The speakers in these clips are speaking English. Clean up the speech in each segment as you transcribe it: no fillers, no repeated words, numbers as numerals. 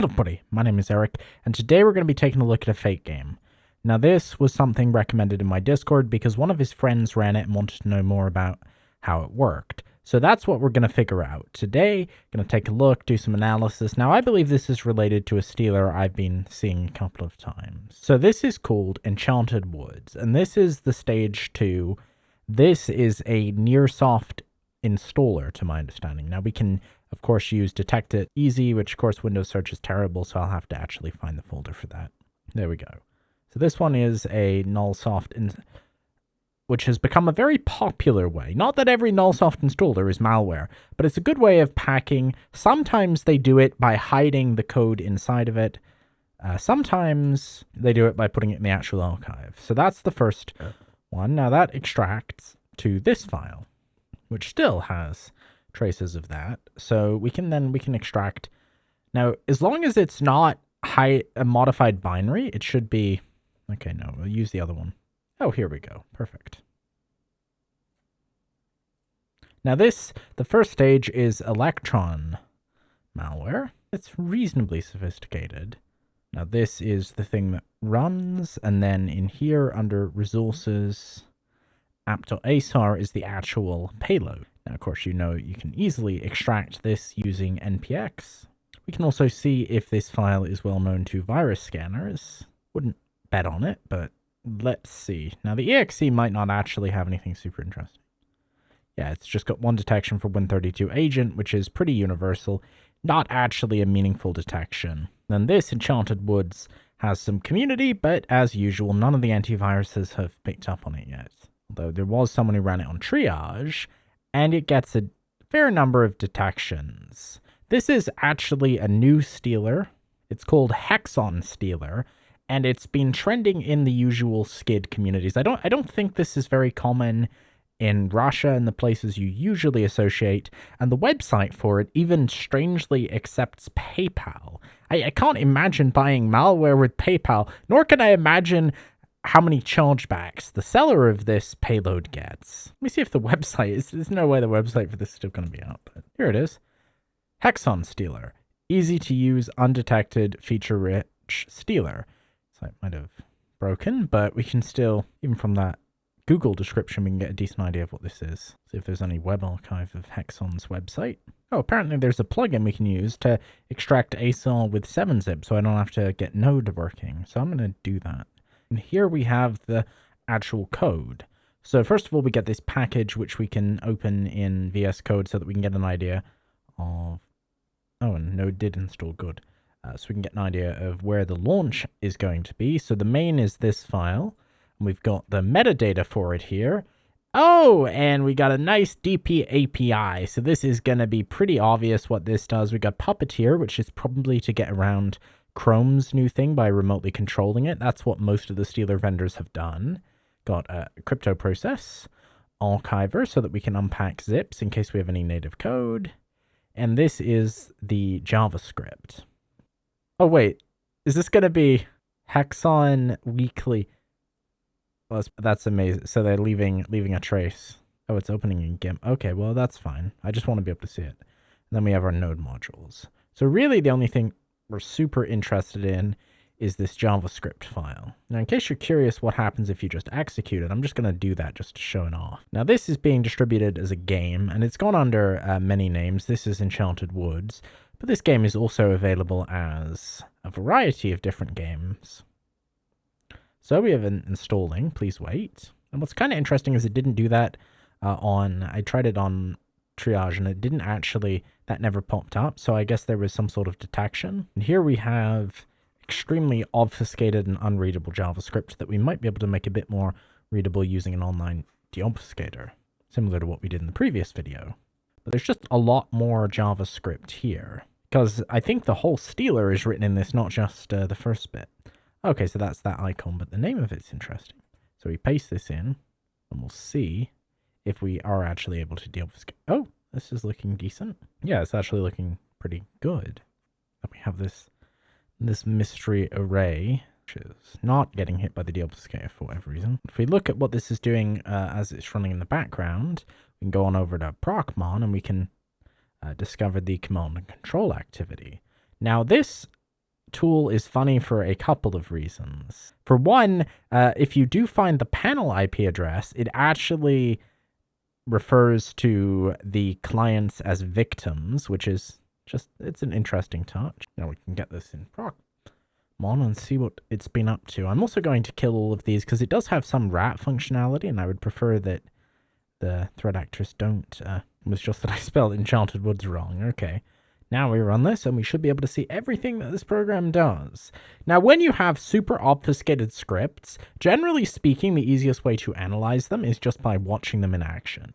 Hello everybody, my name is Eric, and today we're going to be taking a look at a fake game. Now this was something recommended in my Discord because one of his friends ran it and wanted to know more about how it worked. So that's what we're going to figure out. Today, going to take a look, do some analysis. Now I believe this is related to a stealer I've been seeing a couple of times. So this is called Enchanted Woods, and this is the stage 2. This is a near-soft installer to my understanding. Now we can of course use detect it easy, which of course Windows search is terrible, so I'll have to actually find the folder for that. There we go. So this one is a nullsoft, which has become a very popular way. Not that every nullsoft installer is malware, but it's a good way of packing. Sometimes they do it by hiding the code inside of it. Sometimes they do it by putting it in the actual archive. So that's the first one. Now that extracts to this file, which still has traces of that. So we can extract. Now, as long as it's not a modified binary, it should be, okay, no, we'll use the other one. Oh, here we go. Perfect. Now the first stage is Electron malware. It's reasonably sophisticated. Now this is the thing that runs, and then in here under resources, app.asar is the actual payload. Now, of course, you can easily extract this using npx. We can also see if this file is well known to virus scanners. Wouldn't bet on it, but let's see. Now, the exe might not actually have anything super interesting. Yeah, it's just got one detection for Win32 agent, which is pretty universal. Not actually a meaningful detection. Then this Enchanted Woods has some community, but as usual, none of the antiviruses have picked up on it yet. Although there was someone who ran it on triage, and it gets a fair number of detections. This is actually a new stealer. It's called Hexon Stealer, and it's been trending in the usual SCID communities. I don't think this is very common in Russia and the places you usually associate, and the website for it even strangely accepts PayPal. I can't imagine buying malware with PayPal, nor can I imagine how many chargebacks the seller of this payload gets. Let me see if the website is. There's no way the website for this is still going to be up, but here it is. Hexon Stealer. Easy to use, undetected, feature-rich stealer. Site might have broken, but we can still, even from that Google description, we can get a decent idea of what this is. See if there's any web archive of Hexon's website. Oh, apparently there's a plugin we can use to extract ASAR with 7-zip, so I don't have to get Node working. So I'm going to do that. And here we have the actual code. So first of all, we get this package, which we can open in VS Code so that we can get an idea of, oh, and Node did install, good. So we can get an idea of where the launch is going to be. So the main is this file, and we've got the metadata for it here. Oh, and we got a nice DP API. So this is going to be pretty obvious what this does. We got Puppeteer, which is probably to get around Chrome's new thing by remotely controlling it. That's what most of the stealer vendors have done. Got a crypto process, archiver, so that we can unpack zips in case we have any native code. And this is the JavaScript. Oh, wait. Is this going to be Hexon Weekly? Well, that's amazing. So they're leaving a trace. Oh, it's opening in GIMP. Okay, well, that's fine. I just want to be able to see it. And then we have our node modules. So really the only thing we're super interested in is this JavaScript file. Now, in case you're curious what happens if you just execute it, I'm just going to do that just to show it off. Now, this is being distributed as a game, and it's gone under many names. This is Enchanted Woods, but this game is also available as a variety of different games. So we have an installing, please wait. And what's kind of interesting is it didn't do that I tried it on triage, and it didn't actually, that never popped up, so I guess there was some sort of detection. And here we have extremely obfuscated and unreadable JavaScript that we might be able to make a bit more readable using an online deobfuscator, similar to what we did in the previous video. But there's just a lot more JavaScript here, because I think the whole stealer is written in this, not just the first bit. Okay, so that's that icon, but the name of it's interesting. So we paste this in, and we'll see if we are actually able to deobfuscate. Oh, this is looking decent. Yeah, it's actually looking pretty good. And we have this mystery array, which is not getting hit by the deobfuscator for whatever reason. If we look at what this is doing as it's running in the background, we can go on over to procmon and we can discover the command and control activity. Now this tool is funny for a couple of reasons. For one, if you do find the panel IP address, it actually refers to the clients as victims, which is just, it's an interesting touch. Now we can get this in proc mon and see what it's been up to. I'm also going to kill all of these because it does have some rat functionality, and I would prefer that the threat actors don't. It was just that I spelled Enchanted Woods wrong. Okay. Now we run this, and we should be able to see everything that this program does. Now, when you have super obfuscated scripts, generally speaking, the easiest way to analyze them is just by watching them in action.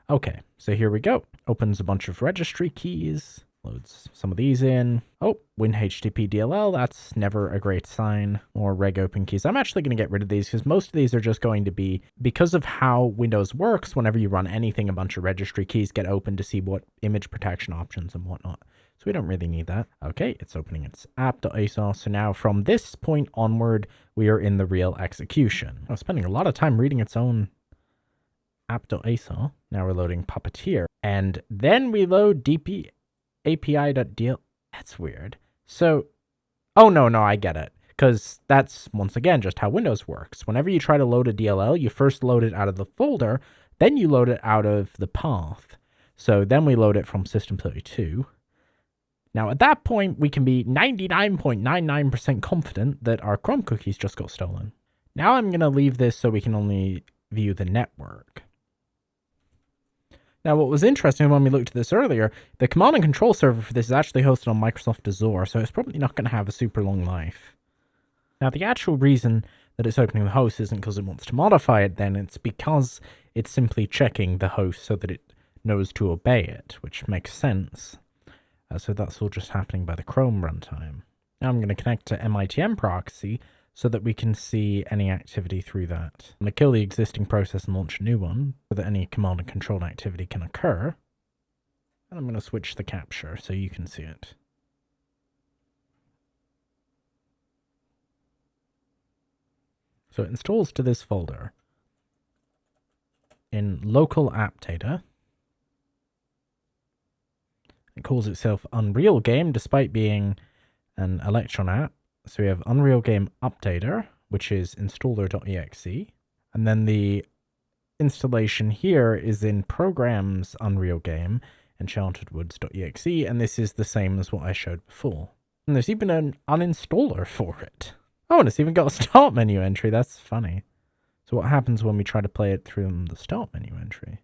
Okay, so here we go. Opens a bunch of registry keys, loads some of these in. Oh, WinHTTP DLL, that's never a great sign. More reg open keys. I'm actually going to get rid of these because most of these are just going to be, because of how Windows works, whenever you run anything, a bunch of registry keys get open to see what image protection options and whatnot. So we don't really need that. Okay, it's opening its app.asr. So now from this point onward, we are in the real execution. I was spending a lot of time reading its own app.asr. Now we're loading Puppeteer. And then we load dp_api.dll. That's weird. So, oh no, I get it. Because that's, once again, just how Windows works. Whenever you try to load a DLL, you first load it out of the folder, then you load it out of the path. So then we load it from System32. Now, at that point, we can be 99.99% confident that our Chrome cookies just got stolen. Now I'm going to leave this so we can only view the network. Now, what was interesting when we looked at this earlier, the command and control server for this is actually hosted on Microsoft Azure, so it's probably not going to have a super long life. Now, the actual reason that it's opening the host isn't because it wants to modify it then, it's because it's simply checking the host so that it knows to obey it, which makes sense. So that's all just happening by the Chrome runtime. Now I'm going to connect to MITM proxy so that we can see any activity through that. I'm going to kill the existing process and launch a new one so that any command and control activity can occur. And I'm going to switch the capture so you can see it. So it installs to this folder in local app data. It calls itself Unreal Game despite being an Electron app. So we have Unreal Game Updater, which is installer.exe. And then the installation here is in Programs Unreal Game, enchantedwoods.exe, and this is the same as what I showed before. And there's even an uninstaller for it. Oh, and it's even got a start menu entry. That's funny. So what happens when we try to play it through the start menu entry?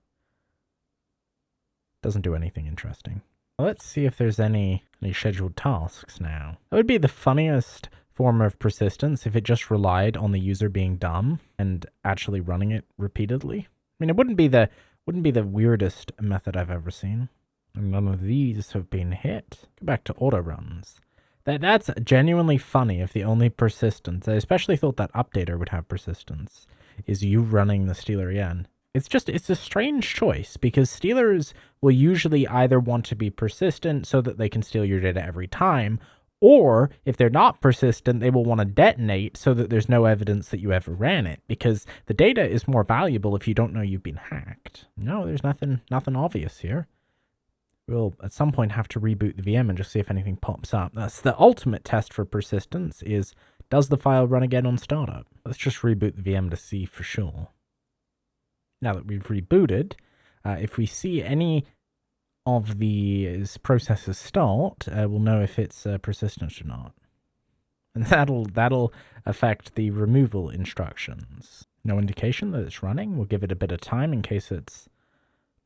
Doesn't do anything interesting. Let's see if there's any scheduled tasks now. That would be the funniest form of persistence if it just relied on the user being dumb and actually running it repeatedly. I mean, it wouldn't be the weirdest method I've ever seen. And none of these have been hit. Go back to auto runs. That's genuinely funny if the only persistence, I especially thought that updater would have persistence, is you running the stealer again. It's a strange choice because stealers will usually either want to be persistent so that they can steal your data every time, or if they're not persistent, they will want to detonate so that there's no evidence that you ever ran it, because the data is more valuable if you don't know you've been hacked. No, there's nothing obvious here. We'll at some point have to reboot the VM and just see if anything pops up. That's the ultimate test for persistence, is does the file run again on startup? Let's just reboot the VM to see for sure. Now that we've rebooted, if we see any of these processes start, we'll know if it's persistent or not. And that'll affect the removal instructions. No indication that it's running. We'll give it a bit of time in case it's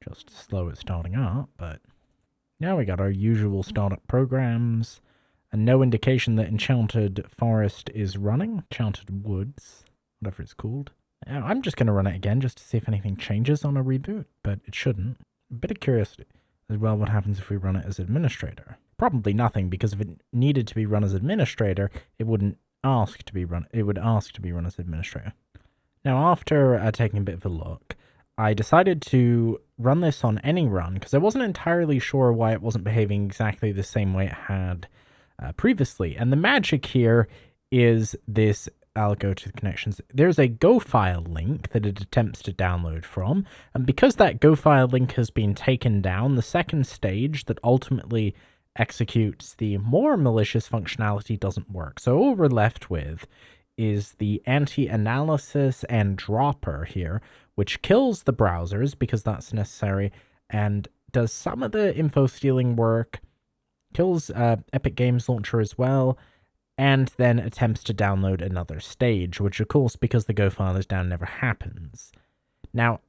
just slow at starting up, but now we got our usual startup programs, and no indication that Enchanted Forest is running. Enchanted Woods, whatever it's called. I'm just going to run it again just to see if anything changes on a reboot, but it shouldn't. A bit of curiosity as well, what happens if we run it as administrator? Probably nothing, because if it needed to be run as administrator, it wouldn't ask to be run. It would ask to be run as administrator. Now, after taking a bit of a look, I decided to run this on any run because I wasn't entirely sure why it wasn't behaving exactly the same way it had previously. And the magic here is this. I'll go to the connections. There's a Go file link that it attempts to download from. And because that Go file link has been taken down, the second stage that ultimately executes, the more malicious functionality doesn't work. So all we're left with is the anti-analysis and dropper here, which kills the browsers because that's necessary and does some of the info stealing work, kills Epic Games Launcher as well, and then attempts to download another stage, which of course, because the Go file is down, never happens. Now,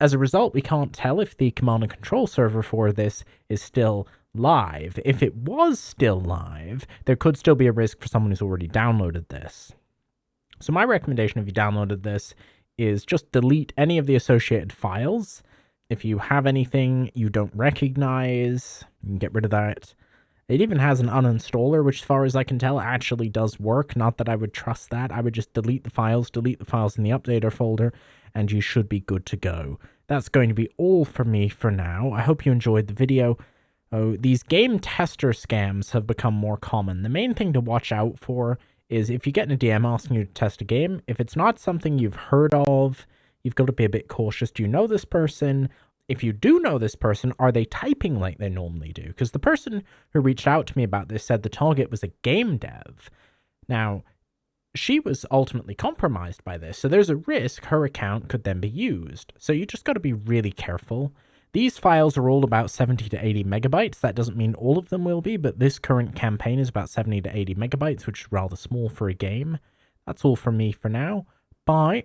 as a result, we can't tell if the command and control server for this is still live. If it was still live, there could still be a risk for someone who's already downloaded this. So my recommendation if you downloaded this is just delete any of the associated files. If you have anything you don't recognize, you can get rid of that. It even has an uninstaller, which as far as I can tell actually does work. Not that I would trust that. I would just delete the files in the updater folder, and you should be good to go. That's going to be all from me for now. I hope you enjoyed the video. Oh, these game tester scams have become more common. The main thing to watch out for is if you get in a DM asking you to test a game, if it's not something you've heard of, you've got to be a bit cautious. Do you know this person? If you do know this person, are they typing like they normally do? Because the person who reached out to me about this said the target was a game dev. Now, she was ultimately compromised by this, so there's a risk her account could then be used. So you just got to be really careful. These files are all about 70 to 80 megabytes. That doesn't mean all of them will be, but this current campaign is about 70 to 80 megabytes, which is rather small for a game. That's all from me for now. Bye.